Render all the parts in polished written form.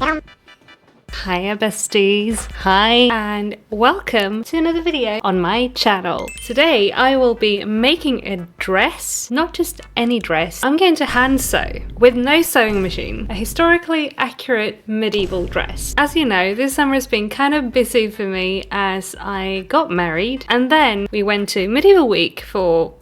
Hiya besties, hi and welcome to another video on my channel. Today I will be making a dress, not just any dress. I'm going to hand sew with no sewing machine, a historically accurate medieval dress. As you know, this summer has been kind of busy for me as I got married and then we went to Medieval Week for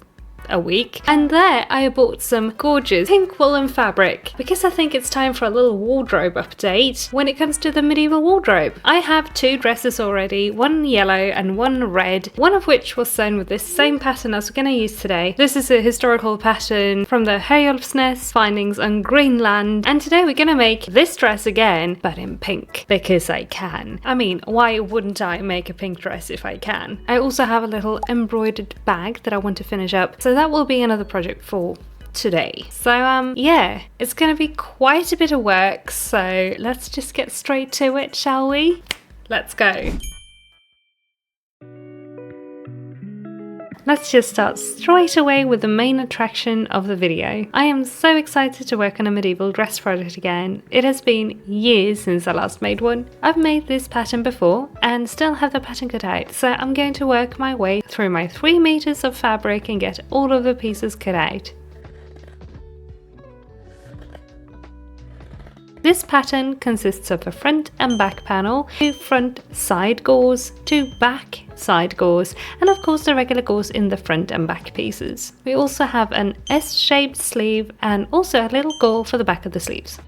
a week, and there I bought some gorgeous pink woolen fabric because I think it's time for a little wardrobe update when it comes to the medieval wardrobe. I have two dresses already, one yellow and one red, one of which was sewn with this same pattern as we're going to use today. This is a historical pattern from the Herjolfsnes findings on Greenland, and today we're going to make this dress again, but in pink, because I can. I mean, why wouldn't I make a pink dress if I can? I also have a little embroidered bag that I want to finish up, so that will be another project for today. So yeah, it's gonna be quite a bit of work, so let's just get straight to it, shall we? Let's go. Let's just start straight away with the main attraction of the video. I am so excited to work on a medieval dress project again. It has been years since I last made one. I've made this pattern before and still have the pattern cut out, so I'm going to work my way through my 3 meters of fabric and get all of the pieces cut out. This pattern consists of a front and back panel, 2 front side gauze, 2 back side gauze, and of course the regular gauze in the front and back pieces. We also have an S-shaped sleeve and also a little gore for the back of the sleeves.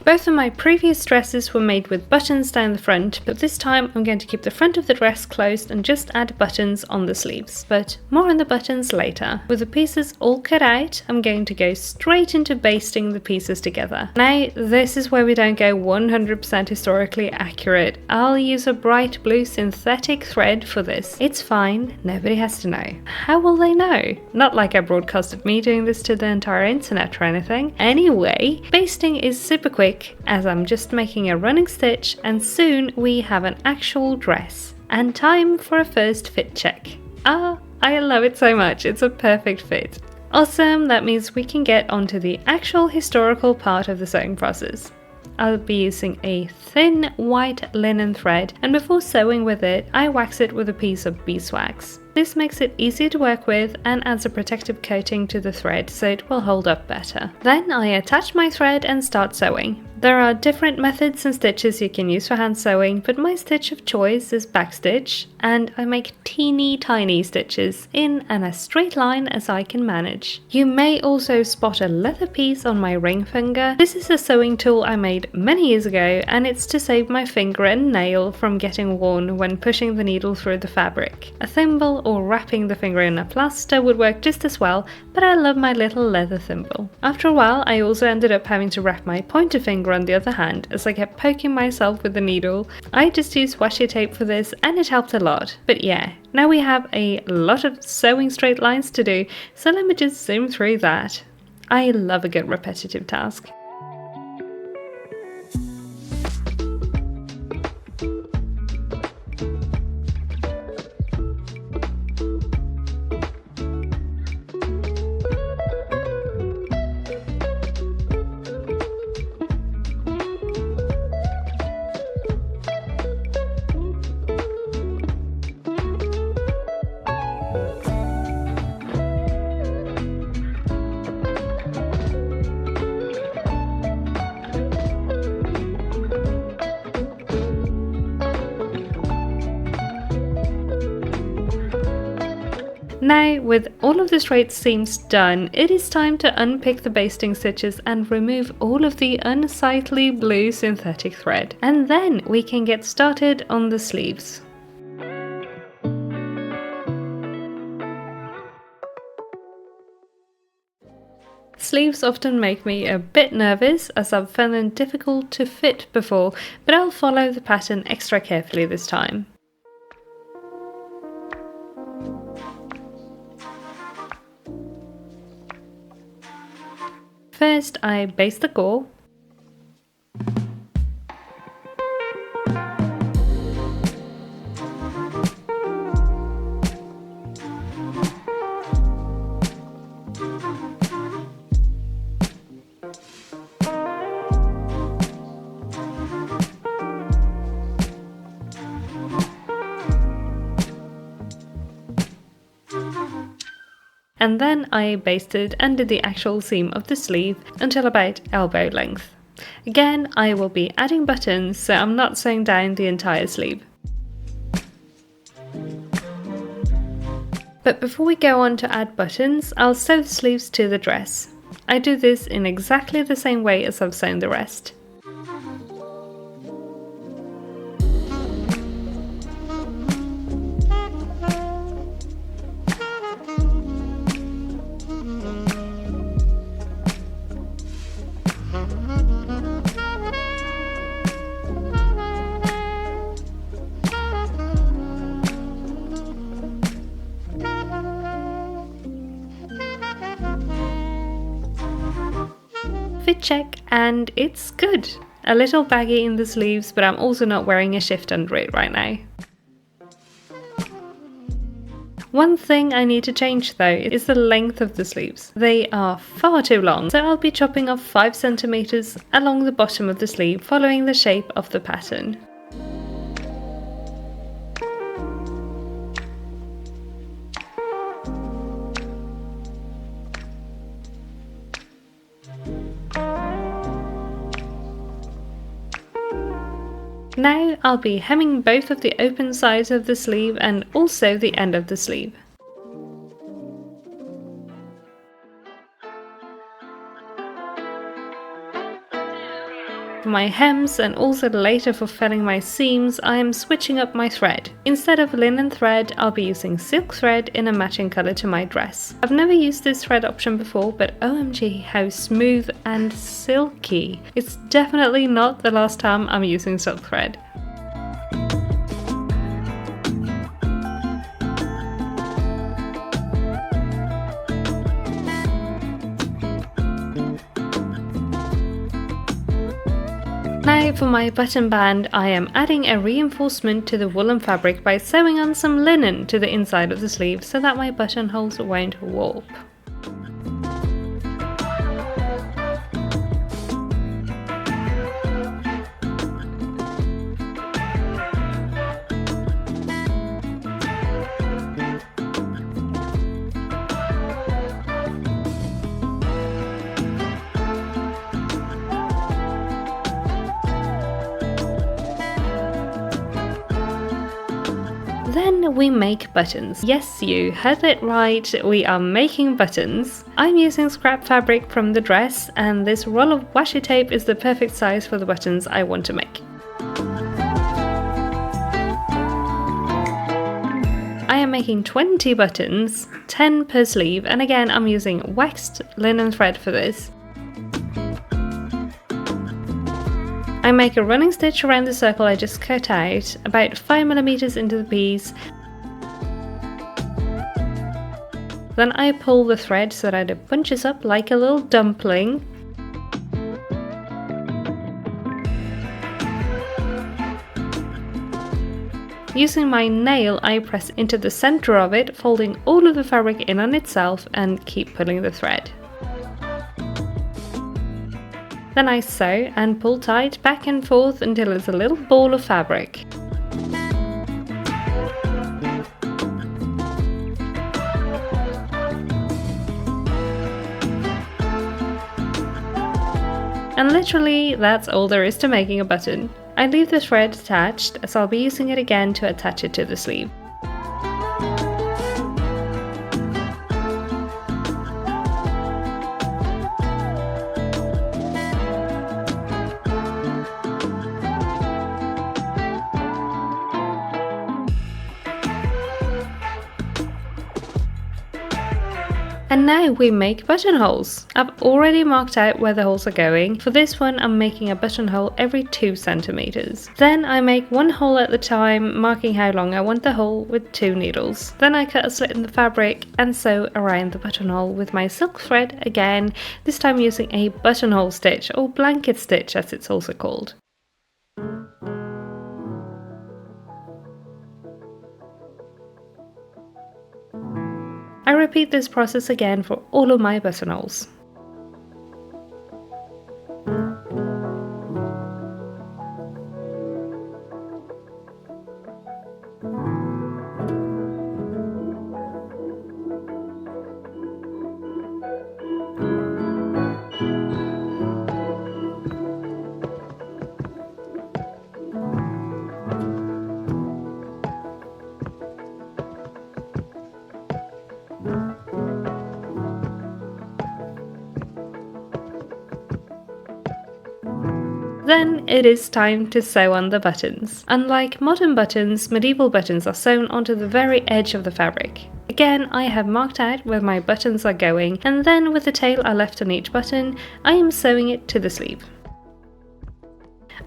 Both of my previous dresses were made with buttons down the front, but this time I'm going to keep the front of the dress closed and just add buttons on the sleeves. But more on the buttons later. With the pieces all cut out, I'm going to go straight into basting the pieces together. Now, this is where we don't go 100% historically accurate. I'll use a bright blue synthetic thread for this. It's fine, nobody has to know. How will they know? Not like I broadcasted me doing this to the entire internet or anything. Anyway, basting is super quick, as I'm just making a running stitch and soon we have an actual dress. And time for a first fit check. Ah, I love it so much, it's a perfect fit. Awesome, that means we can get onto the actual historical part of the sewing process. I'll be using a thin white linen thread, and before sewing with it, I wax it with a piece of beeswax. This makes it easier to work with and adds a protective coating to the thread so it will hold up better. Then I attach my thread and start sewing. There are different methods and stitches you can use for hand sewing, but my stitch of choice is backstitch, and I make teeny tiny stitches in and as straight line as I can manage. You may also spot a leather piece on my ring finger. This is a sewing tool I made many years ago, and it's to save my finger and nail from getting worn when pushing the needle through the fabric. A thimble or wrapping the finger in a plaster would work just as well, but I love my little leather thimble. After a while, I also ended up having to wrap my pointer finger on the other hand as I kept poking myself with the needle. I just used washi tape for this and it helped a lot. But yeah, now we have a lot of sewing straight lines to do, so let me just zoom through that. I love a good repetitive task. Now, with all of the straight seams done, it is time to unpick the basting stitches and remove all of the unsightly blue synthetic thread. And then we can get started on the sleeves. Sleeves often make me a bit nervous as I've found them difficult to fit before, but I'll follow the pattern extra carefully this time. First, I baste the gore. and then I basted and did the actual seam of the sleeve until about elbow length. Again, I will be adding buttons, so I'm not sewing down the entire sleeve. But before we go on to add buttons, I'll sew the sleeves to the dress. I do this in exactly the same way as I've sewn the rest. Fit check, and it's good. A little baggy in the sleeves, but I'm also not wearing a shift under it right now. One thing I need to change though is the length of the sleeves. They are far too long, so I'll be chopping off 5 centimeters along the bottom of the sleeve, following the shape of the pattern. Now I'll be hemming both of the open sides of the sleeve and also the end of the sleeve. For my hems and also later for filling my seams, I am switching up my thread. Instead of linen thread, I'll be using silk thread in a matching colour to my dress. I've never used this thread option before, but OMG how smooth and silky. It's definitely not the last time I'm using silk thread. Now for my button band, I am adding a reinforcement to the woolen fabric by sewing on some linen to the inside of the sleeve so that my buttonholes won't warp. Then we make buttons. Yes, you heard it right, we are making buttons. I'm using scrap fabric from the dress, and this roll of washi tape is the perfect size for the buttons I want to make. I am making 20 buttons, 10 per sleeve, and again I'm using waxed linen thread for this. I make a running stitch around the circle I just cut out, about 5mm into the piece. Then I pull the thread so that it bunches up like a little dumpling. Using my nail, I press into the center of it, folding all of the fabric in on itself and keep pulling the thread. Then I sew and pull tight back and forth until it's a little ball of fabric. And literally that's all there is to making a button. I leave the thread attached as I'll be using it again to attach it to the sleeve. And now we make buttonholes. I've already marked out where the holes are going. For this one I'm making a buttonhole every 2 centimeters. Then I make one hole at a time, marking how long I want the hole with 2 needles. Then I cut a slit in the fabric and sew around the buttonhole with my silk thread again, this time using a buttonhole stitch, or blanket stitch as it's also called. I repeat this process again for all of my buttonholes. Then it is time to sew on the buttons. Unlike modern buttons, medieval buttons are sewn onto the very edge of the fabric. Again, I have marked out where my buttons are going, and then with the tail I left on each button, I am sewing it to the sleeve.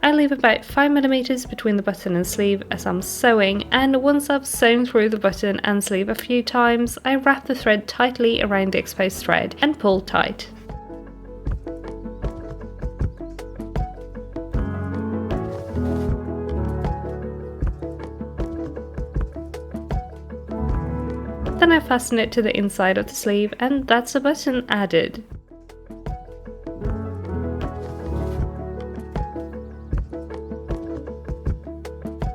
I leave about 5mm between the button and sleeve as I'm sewing, and once I've sewn through the button and sleeve a few times, I wrap the thread tightly around the exposed thread and pull tight. Then I fasten it to the inside of the sleeve, and that's a button added.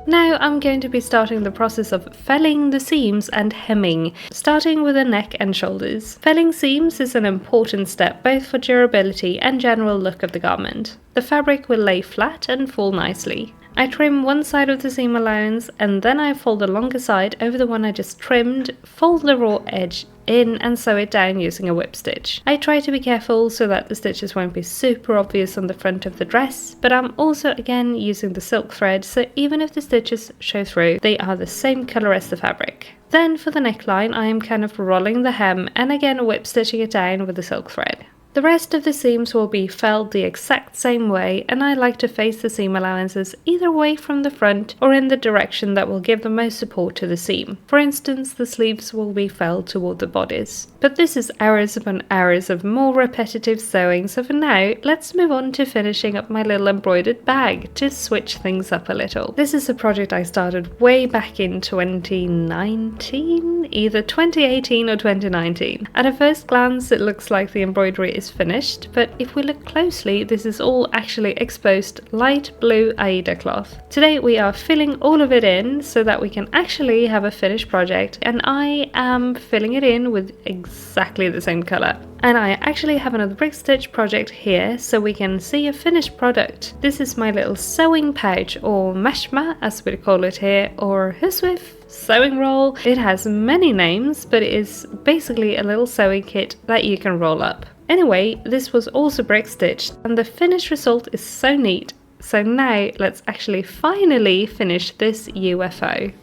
Now I'm going to be starting the process of felling the seams and hemming, starting with the neck and shoulders. Felling seams is an important step both for durability and general look of the garment. The fabric will lay flat and fall nicely. I trim one side of the seam allowance, and then I fold the longer side over the one I just trimmed, fold the raw edge in and sew it down using a whip stitch. I try to be careful so that the stitches won't be super obvious on the front of the dress, but I'm also again using the silk thread, so even if the stitches show through, they are the same colour as the fabric. Then for the neckline I am kind of rolling the hem and again whip stitching it down with the silk thread. The rest of the seams will be felled the exact same way, and I like to face the seam allowances either away from the front or in the direction that will give the most support to the seam. For instance, the sleeves will be felled toward the bodice. But this is hours upon hours of more repetitive sewing, so for now, let's move on to finishing up my little embroidered bag to switch things up a little. This is a project I started way back in 2019, either 2018 or 2019. At a first glance, it looks like the embroidery is finished, but if we look closely, this is all actually exposed light blue Aida cloth. Today we are filling all of it in so that we can actually have a finished project, and I am filling it in with exactly the same color. And I actually have another brick stitch project here so we can see a finished product. This is my little sewing pouch, or meshma as we call it here, or Herjolfsnes sewing roll. It has many names, but it is basically a little sewing kit that you can roll up. Anyway, this was also brick stitched, and the finished result is so neat. So now let's actually finally finish this UFO.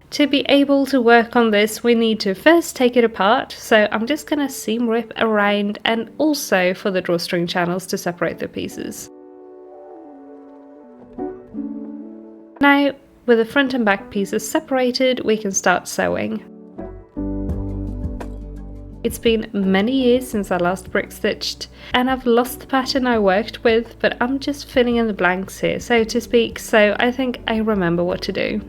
To be able to work on this, we need to first take it apart, so I'm just gonna seam rip around and also for the drawstring channels to separate the pieces. Now, with the front and back pieces separated, we can start sewing. It's been many years since I last brick stitched, and I've lost the pattern I worked with, but I'm just filling in the blanks here, so to speak, so I think I remember what to do.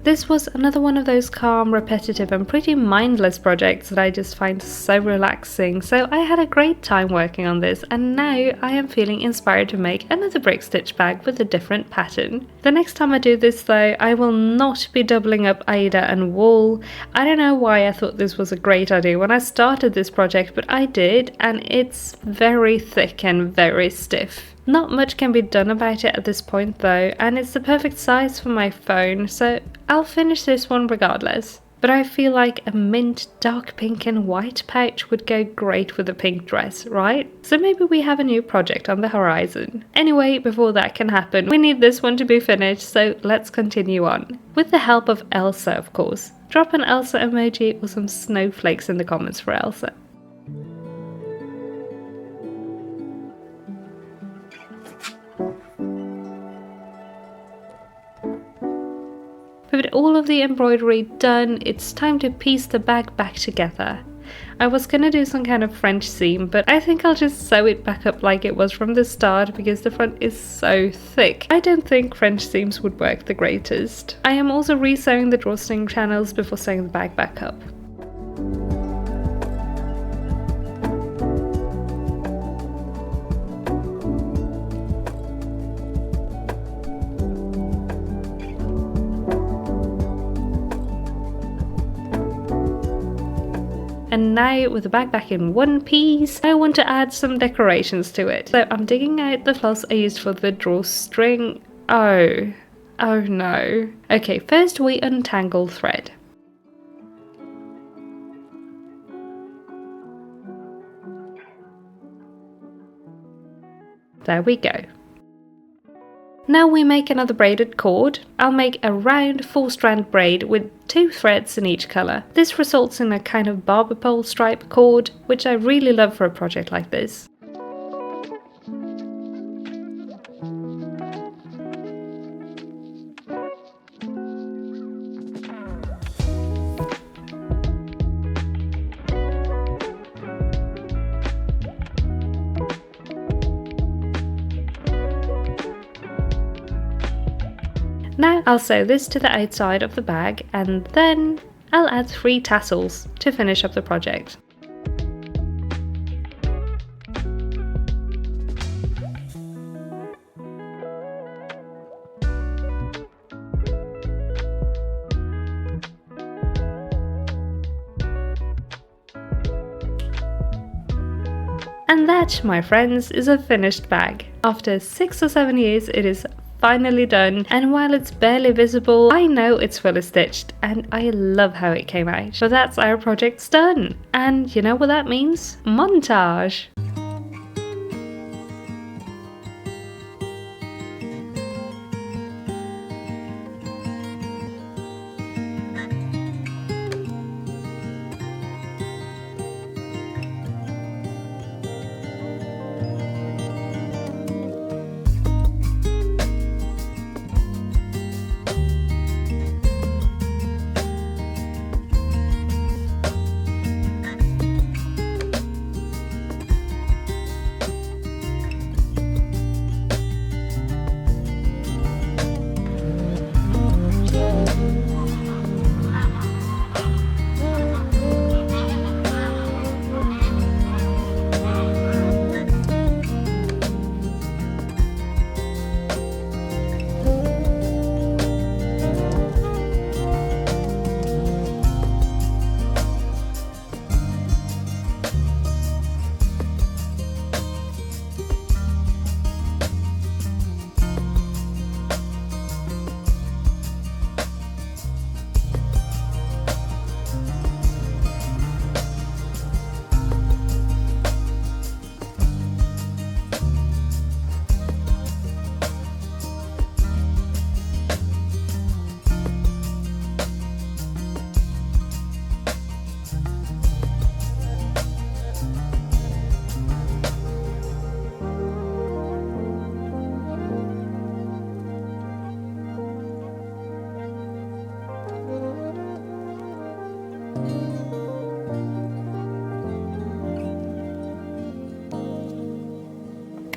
This was another one of those calm, repetitive and pretty mindless projects that I just find so relaxing, so I had a great time working on this, and now I am feeling inspired to make another brick stitch bag with a different pattern. The next time I do this though, I will not be doubling up Aida and wool. I don't know why I thought this was a great idea when I started this project, but I did, and it's very thick and very stiff. Not much can be done about it at this point though, and it's the perfect size for my phone, so I'll finish this one regardless. But I feel like a mint, dark pink and white pouch would go great with a pink dress, right? So maybe we have a new project on the horizon. Anyway, before that can happen, we need this one to be finished, so let's continue on. With the help of Elsa, of course. Drop an Elsa emoji or some snowflakes in the comments for Elsa. With all of the embroidery done, it's time to piece the bag back together. I was gonna do some kind of French seam, but I think I'll just sew it back up like it was from the start because the front is so thick. I don't think French seams would work the greatest. I am also re-sewing the drawstring channels before sewing the bag back up. And now with the bag back in one piece, I want to add some decorations to it. So I'm digging out the floss I used for the drawstring. Oh no. Okay, first we untangle thread. There we go. Now we make another braided cord. I'll make a round 4-strand braid with 2 threads in each colour. This results in a kind of barber pole stripe cord, which I really love for a project like this. Now I'll sew this to the outside of the bag, and then I'll add 3 tassels to finish up the project. And that, my friends, is a finished bag. After 6 or 7 years, it is finally done, and while it's barely visible, I know it's fully stitched, and I love how it came out. So that's our project's done, and you know what that means? Montage!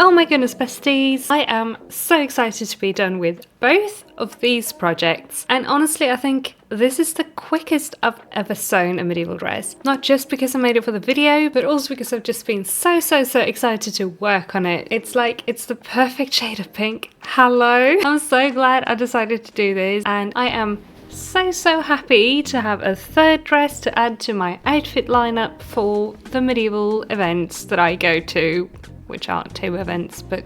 Oh my goodness, besties! I am so excited to be done with both of these projects, and honestly I think this is the quickest I've ever sewn a medieval dress. Not just because I made it for the video, but also because I've just been so excited to work on it. It's like, it's the perfect shade of pink. Hello! I'm so glad I decided to do this, and I am so happy to have a third dress to add to my outfit lineup for the medieval events that I go to, which aren't 2 events, but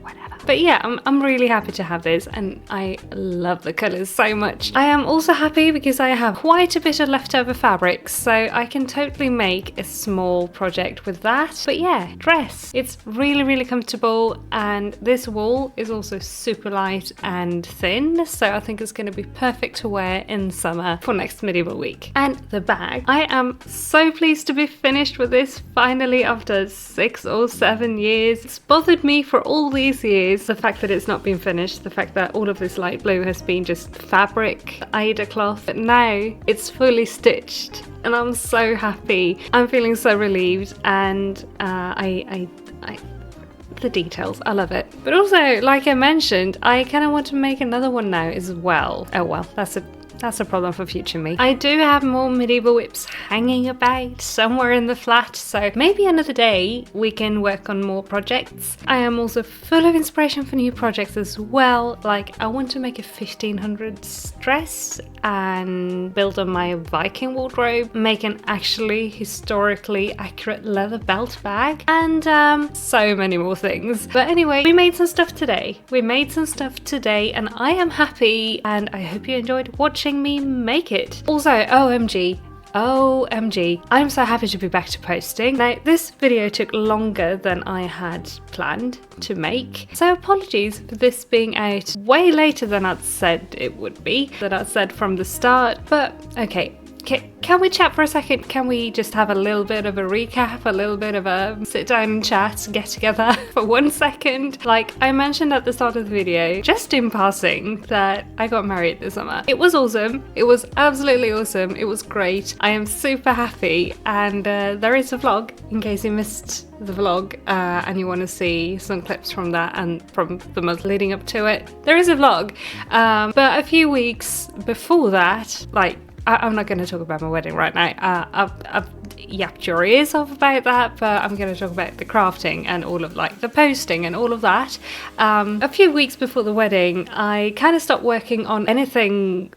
whatever. But yeah, I'm really happy to have this, and I love the colours so much. I am also happy because I have quite a bit of leftover fabric, so I can totally make a small project with that. But yeah, dress. It's really comfortable, and this wool is also super light and thin, so I think it's going to be perfect to wear in summer for next medieval week. And the bag. I am so pleased to be finished with this finally after 6 or 7 years. It's bothered me for all these years, the fact that it's not been finished, the fact that all of this light blue has been just fabric, Aida cloth, but now it's fully stitched and I'm so happy. I'm feeling so relieved, and the details, I love it. But also, like I mentioned, I kind of want to make another one now as well. Oh well, that's a problem for future me. I do have more medieval whips hanging about somewhere in the flat, so maybe another day we can work on more projects. I am also full of inspiration for new projects as well. Like, I want to make a 1500s dress and build on my Viking wardrobe, make an actually historically accurate leather belt bag, and so many more things. But anyway, we made some stuff today. And I am happy, and I hope you enjoyed watching me make it. Also, OMG, OMG, I'm so happy to be back to posting. Now, this video took longer than I had planned to make, so apologies for this being out way later than I'd said it would be, that I'd said from the start, but okay. Can we chat for a second? Can we just have a little bit of a recap, a little bit of a sit down and chat, get together for 1 second? Like I mentioned at the start of the video, just in passing, that I got married this summer. It was awesome. It was absolutely awesome. It was great. I am super happy, and there is a vlog in case you missed the vlog and you want to see some clips from that and from the month leading up to it. There is a vlog, but a few weeks before that, like, I'm not going to talk about my wedding right now. I've yapped your ears off about that, but I'm going to talk about the crafting and all of like the posting and all of that. A few weeks before the wedding, I kind of stopped working on anything,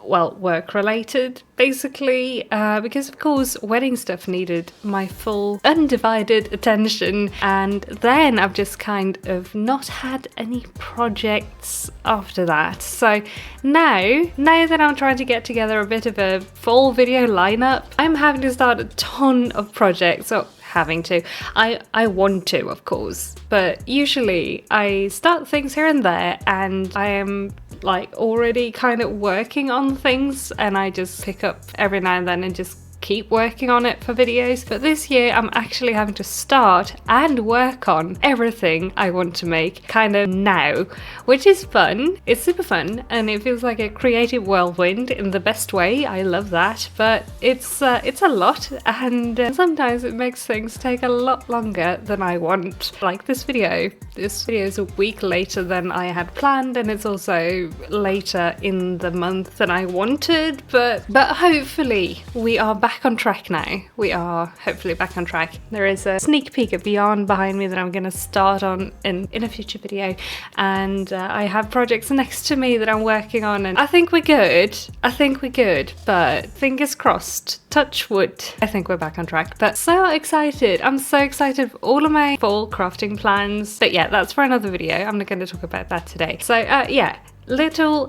well, work related, basically, because of course wedding stuff needed my full undivided attention, and then I've just kind of not had any projects after that. So now that I'm trying to get together a bit of a full video lineup, I'm having to start a ton of projects. So having to, I want to, of course, but usually I start things here and there, and I am like already kind of working on things, and I just pick up every now and then and just keep working on it for videos. But this year I'm actually having to start and work on everything I want to make kind of now, which is fun. It's super fun, and it feels like a creative whirlwind in the best way. I love that, but it's a lot, and sometimes it makes things take a lot longer than I want. Like this video is a week later than I had planned, and it's also later in the month than I wanted, but hopefully we are back on track now. We are hopefully back on track. There is a sneak peek of Beyond behind me that I'm going to start on in a future video, and I have projects next to me that I'm working on, and I think we're good, but fingers crossed, touch wood, I think we're back on track. But so excited, I'm so excited for all of my fall crafting plans. But yeah, that's for another video. I'm not going to talk about that today. So yeah, little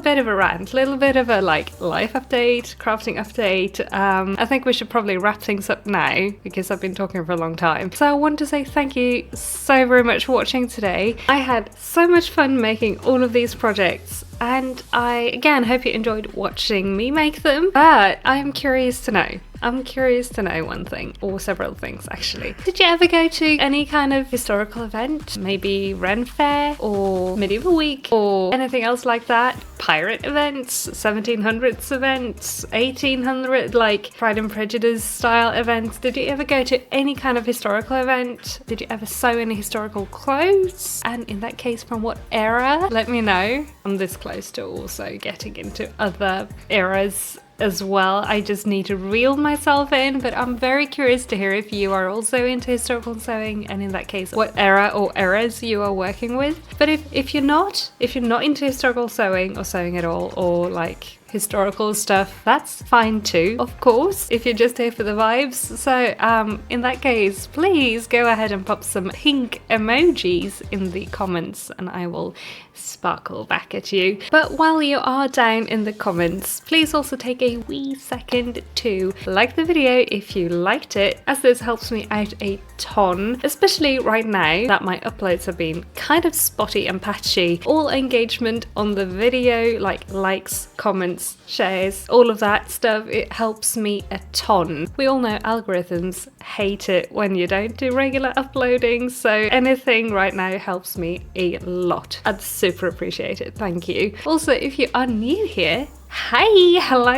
bit of a rant, little bit of a like life update, crafting update. I think we should probably wrap things up now because I've been talking for a long time. So I want to say thank you so very much for watching today. I had so much fun making all of these projects, and I again hope you enjoyed watching me make them. But I'm curious to know one thing, or several things actually. Did you ever go to any kind of historical event? Maybe Ren Fair or Medieval Week or anything else like that? Pirate events, 1700s events, 1800, like Pride and Prejudice style events. Did you ever go to any kind of historical event? Did you ever sew any historical clothes? And in that case, from what era? Let me know. I'm this close to also getting into other eras as well. I just need to reel myself in, but I'm very curious to hear if you are also into historical sewing, and in that case what era or eras you are working with. But if you're not into historical sewing or sewing at all, or like historical stuff, that's fine too, of course, if you're just here for the vibes. So in that case, please go ahead and pop some pink emojis in the comments and I will sparkle back at you. But while you are down in the comments, please also take a wee second to like the video if you liked it, as this helps me out a ton, especially right now that my uploads have been kind of spotty and patchy. All engagement on the video, like likes, comments, shares, all of that stuff, it helps me a ton. We all know algorithms hate it when you don't do regular uploading, so anything right now helps me a lot. I'd super appreciate it. Thank you. Also, if you are new here, hi, hello,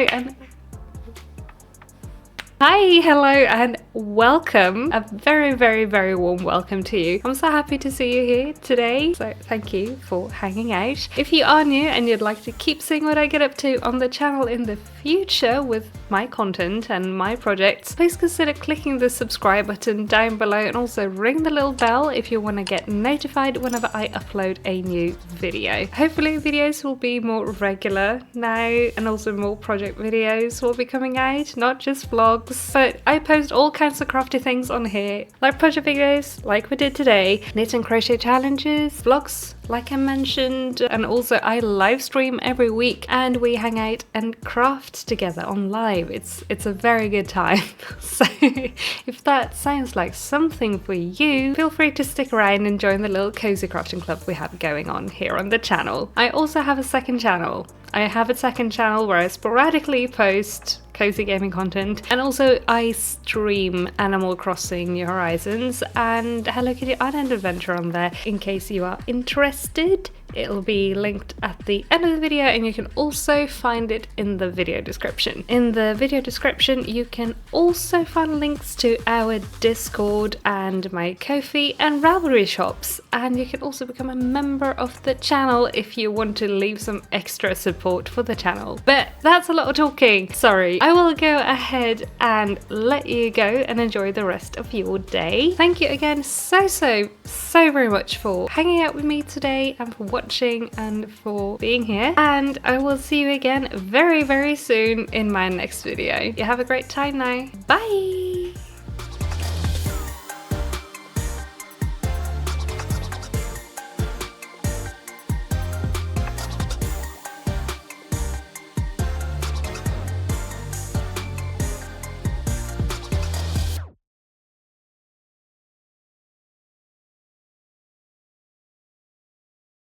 and welcome. A very, very, very warm welcome to you. I'm so happy to see you here today, so thank you for hanging out. If you are new and you'd like to keep seeing what I get up to on the channel in the future with my content and my projects, please consider clicking the subscribe button down below, and also ring the little bell if you want to get notified whenever I upload a new video. Hopefully videos will be more regular now, and also more project videos will be coming out, not just vlogs. But I post all kinds of crafty things on here, like project videos like we did today, knit and crochet challenges, vlogs like I mentioned, and also I live stream every week and we hang out and craft together on live. It's a very good time. So if that sounds like something for you, feel free to stick around and join the little cozy crafting club we have going on here on the channel. I also have a second channel. Where I sporadically post cozy gaming content, and also I stream Animal Crossing New Horizons and Hello Kitty Island Adventure on there in case you are interested. It'll be linked at the end of the video, and you can also find it in the video description. In the video description you can also find links to our Discord and my Ko-fi and Ravelry shops, and you can also become a member of the channel if you want to leave some extra support for the channel. But that's a lot of talking, sorry. I will go ahead and let you go and enjoy the rest of your day. Thank you again so very much for hanging out with me today and for watching and for being here, and I will see you again very soon in my next video. You have a great time now. Bye!